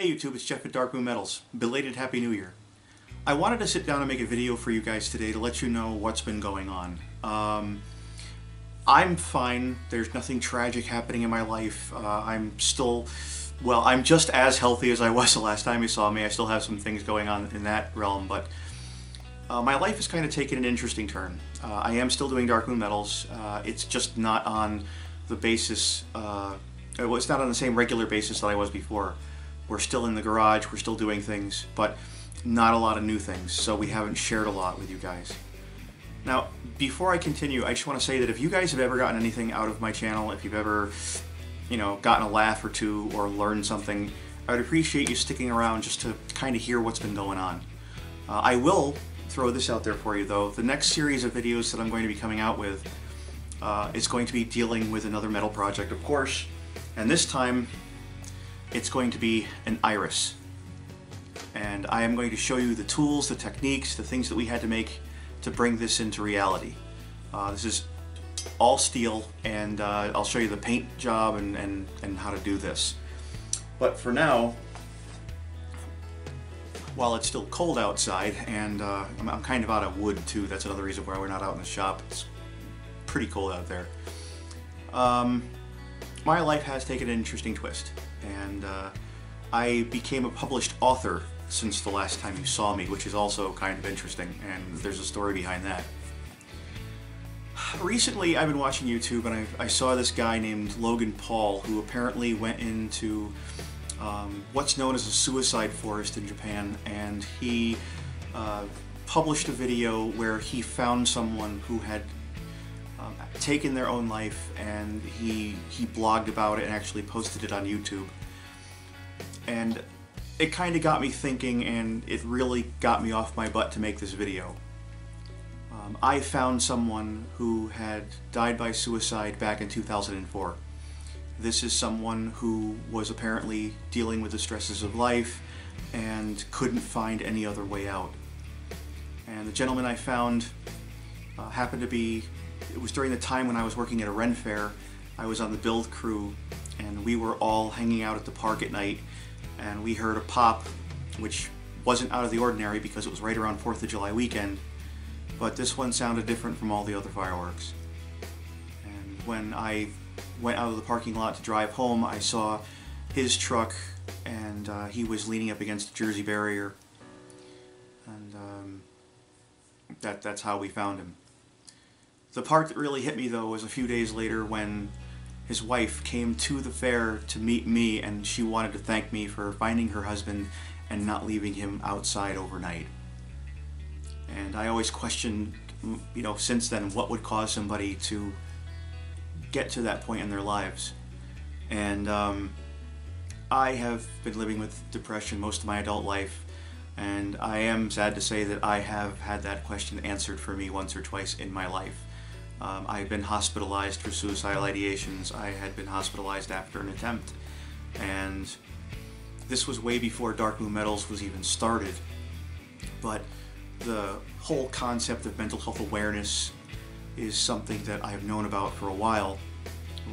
Hey YouTube, it's Jeff at Darkmoon Metals. Belated Happy New Year. I wanted to sit down and make a video for you guys today to let you know what's been going on. I'm fine. There's nothing tragic happening in my life. I'm just as healthy as I was the last time you saw me. I still have some things going on in that realm, but my life has kind of taken an interesting turn. I am still doing Darkmoon Metals. It's just not on the basis, it's not on the same regular basis that I was before. We're still in the garage, we're still doing things, but not a lot of new things, so we haven't shared a lot with you guys. Now, before I continue, I just want to say that if you guys have ever gotten anything out of my channel, if you've ever, gotten a laugh or two or learned something, I would appreciate you sticking around just to kind of hear what's been going on. I will throw this out there for you though. The next series of videos that I'm going to be coming out with is going to be dealing with another metal project, of course, and this time it's going to be an iris. And I am going to show you the tools, the techniques, the things that we had to make to bring this into reality. This is all steel, and I'll show you the paint job and how to do this. But for now, while it's still cold outside, and I'm kind of out of wood too, that's another reason why we're not out in the shop. It's pretty cold out there. My life has taken an interesting twist, and I became a published author since the last time you saw me, which is also kind of interesting, and there's a story behind that. Recently I've been watching YouTube, and I saw this guy named Logan Paul, who apparently went into what's known as a suicide forest in Japan, and he published a video where he found someone who had taken their own life, and he blogged about it and actually posted it on YouTube. And it kind of got me thinking, and it really got me off my butt to make this video. I found someone who had died by suicide back in 2004. This is someone who was apparently dealing with the stresses of life and couldn't find any other way out. And the gentleman I found happened to be, it was during the time when I was working at a Ren fair. I was on the build crew, and we were all hanging out at the park at night, and we heard a pop, which wasn't out of the ordinary because it was right around 4th of July weekend, but this one sounded different from all the other fireworks. And when I went out of the parking lot to drive home, I saw his truck, and he was leaning up against the Jersey barrier, and that's how we found him. The part that really hit me though was a few days later when his wife came to the fair to meet me, and she wanted to thank me for finding her husband and not leaving him outside overnight. And I always questioned, since then, what would cause somebody to get to that point in their lives. And I have been living with depression most of my adult life, and I am sad to say that I have had that question answered for me once or twice in my life. I've been hospitalized for suicidal ideations. I had been hospitalized after an attempt, and this was way before Darkmoon Metals was even started. But the whole concept of mental health awareness is something that I've known about for a while.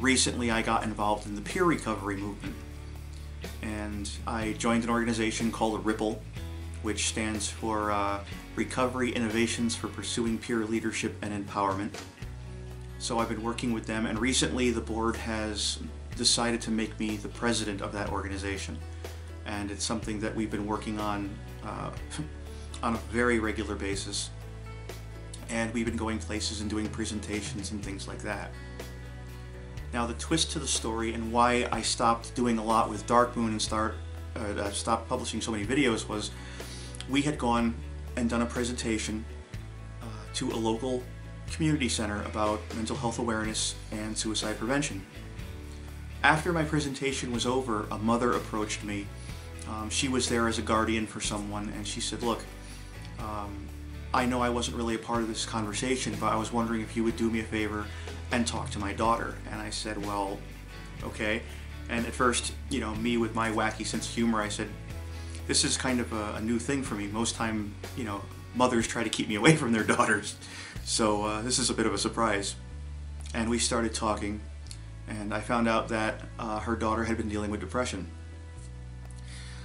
Recently I got involved in the peer recovery movement, and I joined an organization called RIPPLE, which stands for Recovery Innovations for Pursuing Peer Leadership and Empowerment. So I've been working with them, and recently the board has decided to make me the president of that organization. And it's something that we've been working on a very regular basis. And we've been going places and doing presentations and things like that. Now the twist to the story and why I stopped doing a lot with Darkmoon and stopped publishing so many videos was we had gone and done a presentation to a local community center about mental health awareness and suicide prevention. After my presentation was over, a mother approached me. She was there as a guardian for someone, and she said, "Look, I know I wasn't really a part of this conversation, but I was wondering if you would do me a favor and talk to my daughter." And I said, "Well, okay." And at first, me with my wacky sense of humor, I said, "This is kind of a new thing for me. Most time, mothers try to keep me away from their daughters. So this is a bit of a surprise." And we started talking, and I found out that her daughter had been dealing with depression.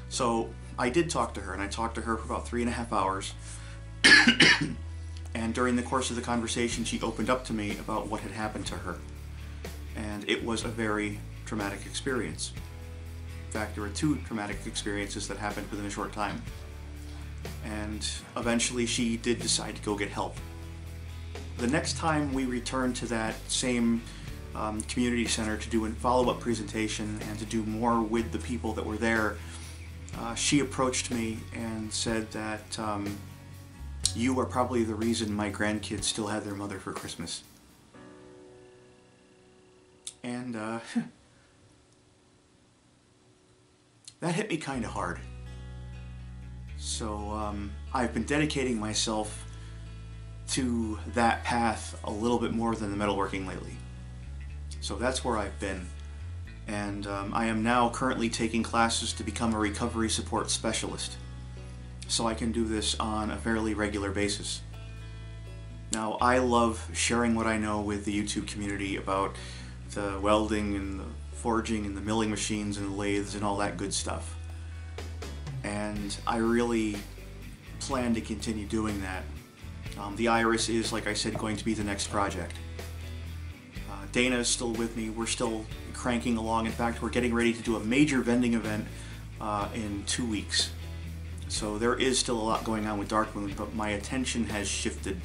So I did talk to her, and I talked to her for about 3.5 hours. And during the course of the conversation, she opened up to me about what had happened to her. And it was a very traumatic experience. In fact, there were 2 traumatic experiences that happened within a short time. And eventually she did decide to go get help. The next time we returned to that same community center to do a follow-up presentation and to do more with the people that were there, she approached me and said that you are probably the reason my grandkids still have their mother for Christmas. And that hit me kind of hard. So I've been dedicating myself to that path a little bit more than the metalworking lately. So that's where I've been. And I am now currently taking classes to become a recovery support specialist. So I can do this on a fairly regular basis. Now, I love sharing what I know with the YouTube community about the welding and the forging and the milling machines and the lathes and all that good stuff. And I really plan to continue doing that. The Iris is, like I said, going to be the next project. Dana is still with me. We're still cranking along. In fact, we're getting ready to do a major vending event in 2 weeks. So there is still a lot going on with Darkmoon, but my attention has shifted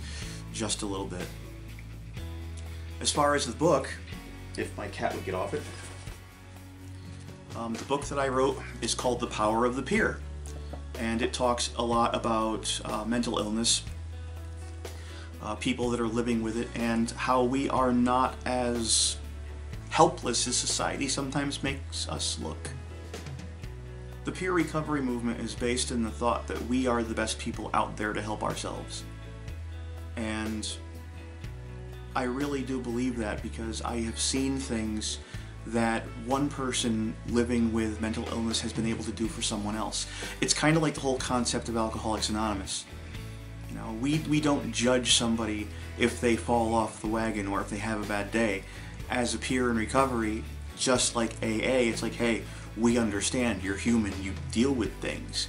just a little bit. As far as the book, if my cat would get off it, the book that I wrote is called The Power of the Peer, and it talks a lot about mental illness, people that are living with it, and how we are not as helpless as society sometimes makes us look. The peer recovery movement is based in the thought that we are the best people out there to help ourselves. And I really do believe that, because I have seen things that one person living with mental illness has been able to do for someone else. It's kind of like the whole concept of Alcoholics Anonymous. You know, we don't judge somebody if they fall off the wagon or if they have a bad day. As a peer in recovery, just like AA, it's like, hey, we understand, you're human, you deal with things.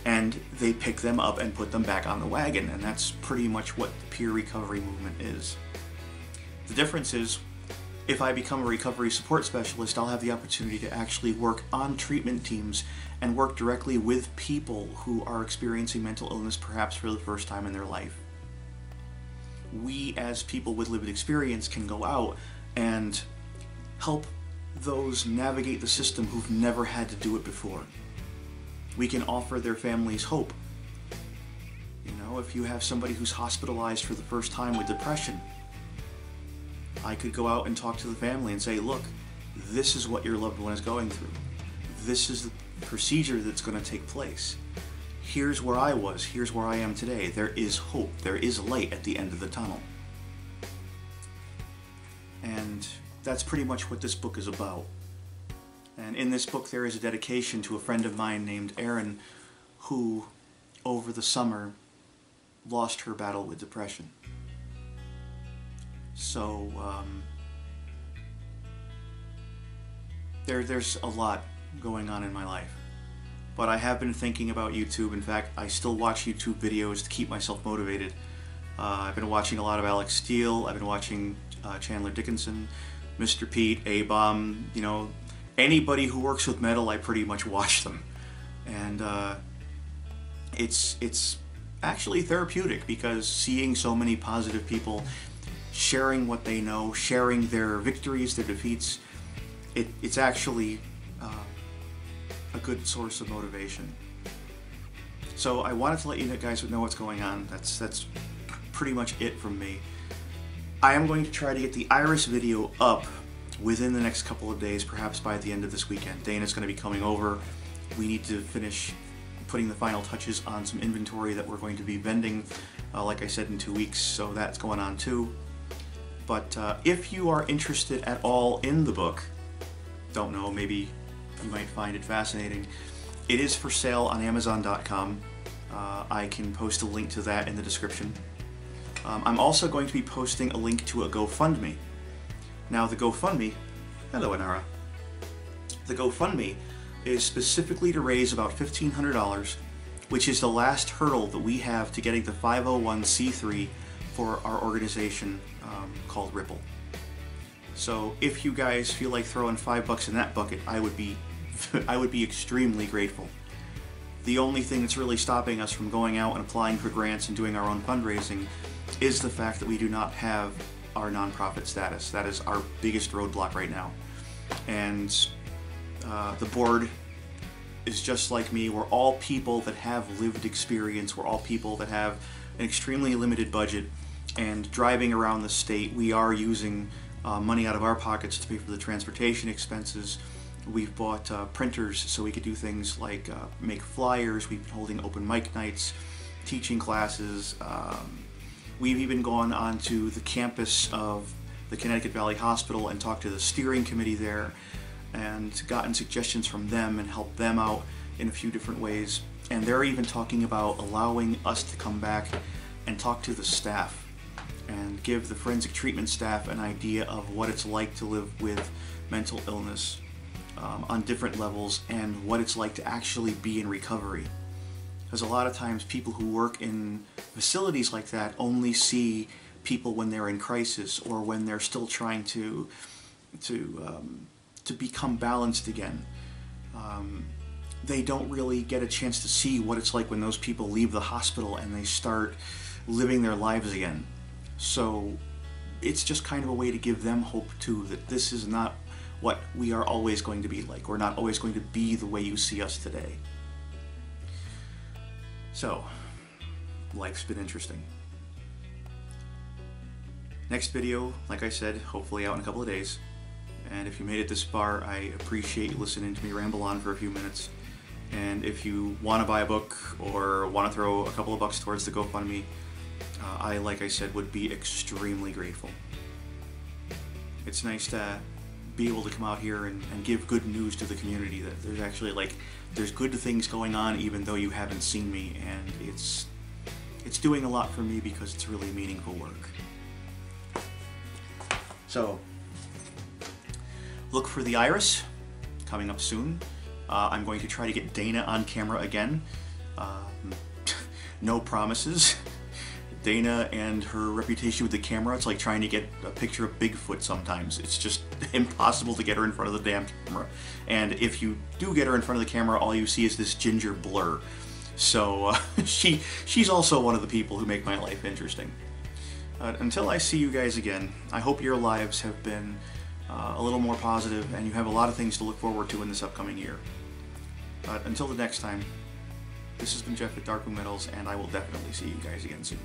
And they pick them up and put them back on the wagon, and that's pretty much what the peer recovery movement is. The difference is, if I become a recovery support specialist, I'll have the opportunity to actually work on treatment teams and work directly with people who are experiencing mental illness perhaps for the first time in their life. We, as people with lived experience, can go out and help those navigate the system who've never had to do it before. We can offer their families hope. You know, if you have somebody who's hospitalized for the first time with depression, I could go out and talk to the family and say, look, this is what your loved one is going through. This is the procedure that's going to take place. Here's where I was. Here's where I am today. There is hope. There is light at the end of the tunnel. And that's pretty much what this book is about. And in this book there is a dedication to a friend of mine named Erin, who over the summer lost her battle with depression. So there's a lot going on in my life. But I have been thinking about YouTube. In fact, I still watch YouTube videos to keep myself motivated. I've been watching a lot of Alex Steele. I've been watching Chandler Dickinson, Mr. Pete, A-Bomb, you know, anybody who works with metal, I pretty much watch them. And it's actually therapeutic, because seeing so many positive people sharing what they know, sharing their victories, their defeats, it's actually a good source of motivation. So I wanted to let you guys know what's going on. That's pretty much it from me. I am going to try to get the Iris video up within the next couple of days, perhaps by the end of this weekend. Dana's going to be coming over. We need to finish putting the final touches on some inventory that we're going to be vending, like I said, in 2 weeks, so that's going on too. But if you are interested at all in the book, don't know, maybe you might find it fascinating, it is for sale on Amazon.com. I can post a link to that in the description. I'm also going to be posting a link to a GoFundMe. Now the GoFundMe, hello Inara, the GoFundMe is specifically to raise about $1,500, which is the last hurdle that we have to getting the 501c3 for our organization called Ripple. So if you guys feel like throwing $5 in that bucket, I would be extremely grateful. The only thing that's really stopping us from going out and applying for grants and doing our own fundraising is the fact that we do not have our nonprofit status. That is our biggest roadblock right now. And the board is just like me. We're all people that have lived experience. We're all people that have an extremely limited budget, and driving around the state, we are using money out of our pockets to pay for the transportation expenses. We've bought printers so we could do things like make flyers. We've been holding open mic nights, teaching classes. We've even gone onto the campus of the Connecticut Valley Hospital and talked to the steering committee there and gotten suggestions from them and helped them out in a few different ways. And they're even talking about allowing us to come back and talk to the staff and give the forensic treatment staff an idea of what it's like to live with mental illness on different levels, and what it's like to actually be in recovery. Because a lot of times people who work in facilities like that only see people when they're in crisis or when they're still trying to become balanced again. They don't really get a chance to see what it's like when those people leave the hospital and they start living their lives again. So it's just kind of a way to give them hope too, that this is not what we are always going to be like. We're not always going to be the way you see us today. So, life's been interesting. Next video, like I said, hopefully out in a couple of days. And if you made it this far, I appreciate you listening to me ramble on for a few minutes. And if you want to buy a book or want to throw a couple of bucks towards the GoFundMe, I, like I said, would be extremely grateful. It's nice to be able to come out here and give good news to the community that there's actually, like, there's good things going on even though you haven't seen me, and it's doing a lot for me because it's really meaningful work. So, look for the Iris coming up soon. I'm going to try to get Dana on camera again. No promises. Dana and her reputation with the camera, it's like trying to get a picture of Bigfoot sometimes. It's just impossible to get her in front of the damn camera. And if you do get her in front of the camera, all you see is this ginger blur. So she's also one of the people who make my life interesting. Until I see you guys again, I hope your lives have been a little more positive and you have a lot of things to look forward to in this upcoming year. But until the next time, this has been Jeff at Darkmoon Metals, and I will definitely see you guys again soon.